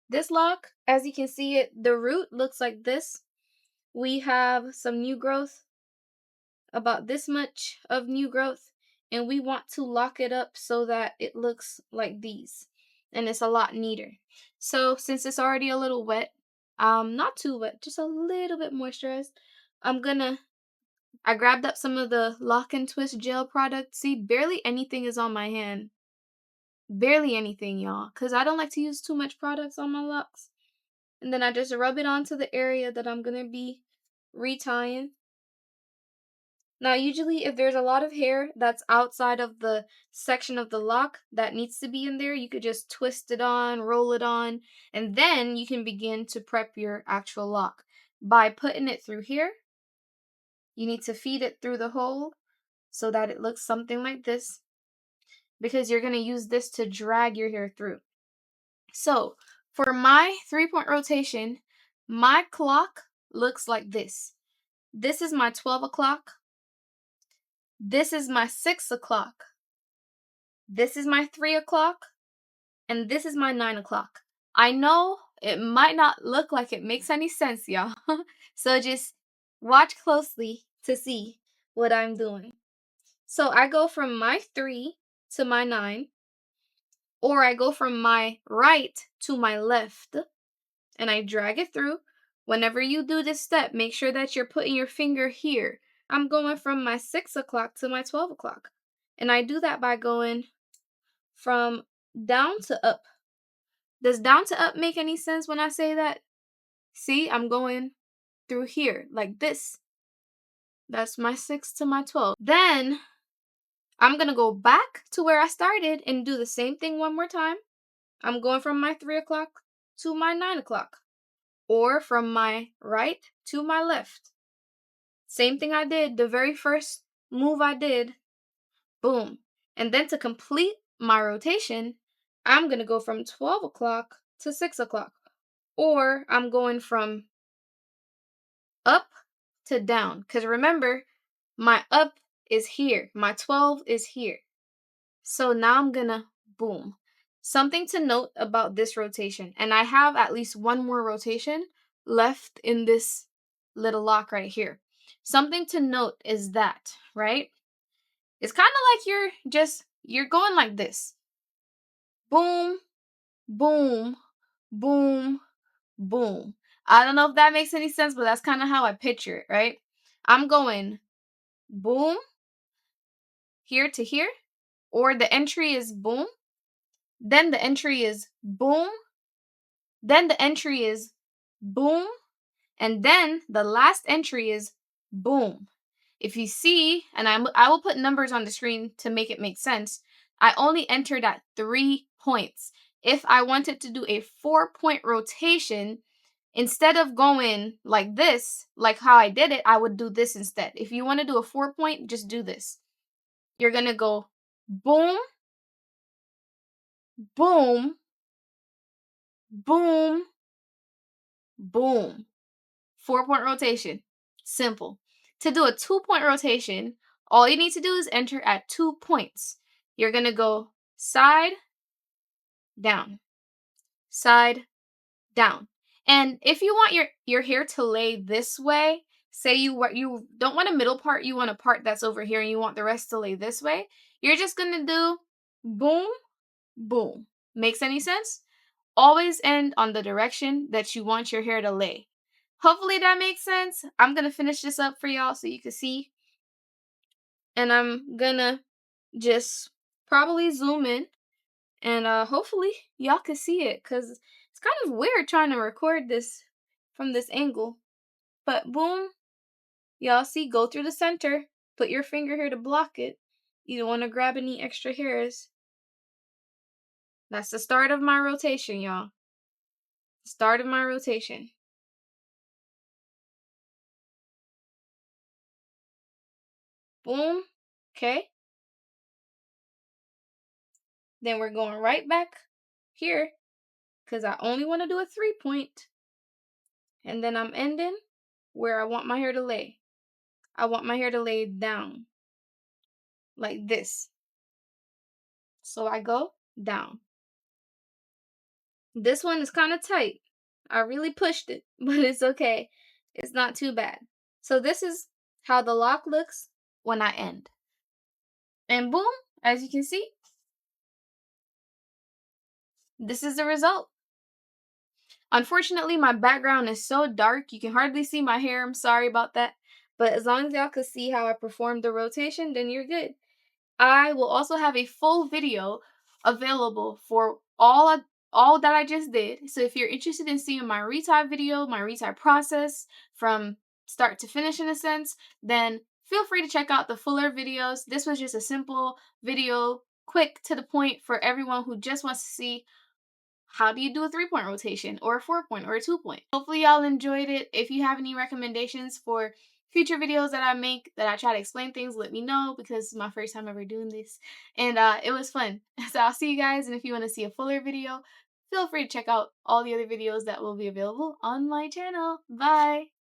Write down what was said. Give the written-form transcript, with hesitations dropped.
This lock, as you can see it, the root looks like this. We have some new growth, about this much of new growth, and we want to lock it up so that it looks like these, and it's a lot neater. So since it's already a little wet, not too wet, just a little bit moisturized, I grabbed up some of the Lock and Twist gel product. See, barely anything is on my hand. Barely anything, y'all, because I don't like to use too much products on my locks. And then I just rub it onto the area that I'm going to be retying. Now, usually if there's a lot of hair that's outside of the section of the lock that needs to be in there, you could just twist it on, roll it on, and then you can begin to prep your actual lock. By putting it through here, you need to feed it through the hole so that it looks something like this, because you're going to use this to drag your hair through. So, for my 3-point rotation, my clock looks like this. This is my 12 o'clock. This is my 6 o'clock. This is my 3 o'clock. And this is my 9 o'clock. I know it might not look like it makes any sense, y'all. So just watch closely to see what I'm doing. So I go from my 3 to my 9, or I go from my right to my left, and I drag it through. Whenever you do this step, make sure that you're putting your finger here. I'm going from my 6 o'clock to my 12 o'clock. And I do that by going from down to up. Does down to up make any sense when I say that? See, I'm going through here like this. That's my 6 to my 12. Then I'm going to go back to where I started and do the same thing one more time. I'm going from my 3 o'clock to my 9 o'clock, or from my right to my left. Same thing I did, the very first move I did, boom. And then to complete my rotation, I'm going to go from 12 o'clock to 6 o'clock, or I'm going from up to down. Because remember, my up is here, my 12 is here. So now I'm going to boom. Something to note about this rotation, and I have at least one more rotation left in this little lock right here. Something to note is that, right? It's kind of like you're going like this. Boom, boom, boom, boom. I don't know if that makes any sense, but that's kind of how I picture it, right? I'm going boom, here to here, or the entry is boom, then the entry is boom, then the entry is boom, and then the last entry is boom. If you see, and I will put numbers on the screen to make it make sense, I only entered at 3 points. If I wanted to do a 4-point rotation, instead of going like this, like how I did it, I would do this instead. If you want to do a 4-point, just do this. You're going to go boom, boom, boom, boom. 4-point rotation. Simple. To do a 2-point rotation, all you need to do is enter at 2 points. You're going to go side, down, side, down. And if you want your hair to lay this way, say you don't want a middle part, you want a part that's over here and you want the rest to lay this way, you're just going to do boom, boom. Makes any sense? Always end on the direction that you want your hair to lay. Hopefully that makes sense. I'm going to finish this up for y'all so you can see. And I'm going to just probably zoom in. And hopefully y'all can see it, because it's kind of weird trying to record this from this angle. But boom, y'all see, go through the center. Put your finger here to block it. You don't want to grab any extra hairs. That's the start of my rotation, y'all. Start of my rotation. Boom. Okay. Then we're going right back here, because I only want to do a 3-point. And then I'm ending where I want my hair to lay. I want my hair to lay down like this. So I go down. This one is kind of tight. I really pushed it, but it's okay. It's not too bad. So this is how the lock looks when I end. And boom, as you can see, this is the result. Unfortunately, my background is so dark, you can hardly see my hair. I'm sorry about that. But as long as y'all can see how I performed the rotation, then you're good. I will also have a full video available for all that I just did. So if you're interested in seeing my retie video, my retie process from start to finish in a sense, then feel free to check out the fuller videos. This was just a simple video, quick to the point for everyone who just wants to see how do you do a 3-point rotation or a 4-point or a 2-point. Hopefully y'all enjoyed it. If you have any recommendations for future videos that I make that I try to explain things, let me know, because it's my first time ever doing this, and it was fun. So I'll see you guys, and if you want to see a fuller video, feel free to check out all the other videos that will be available on my channel. Bye!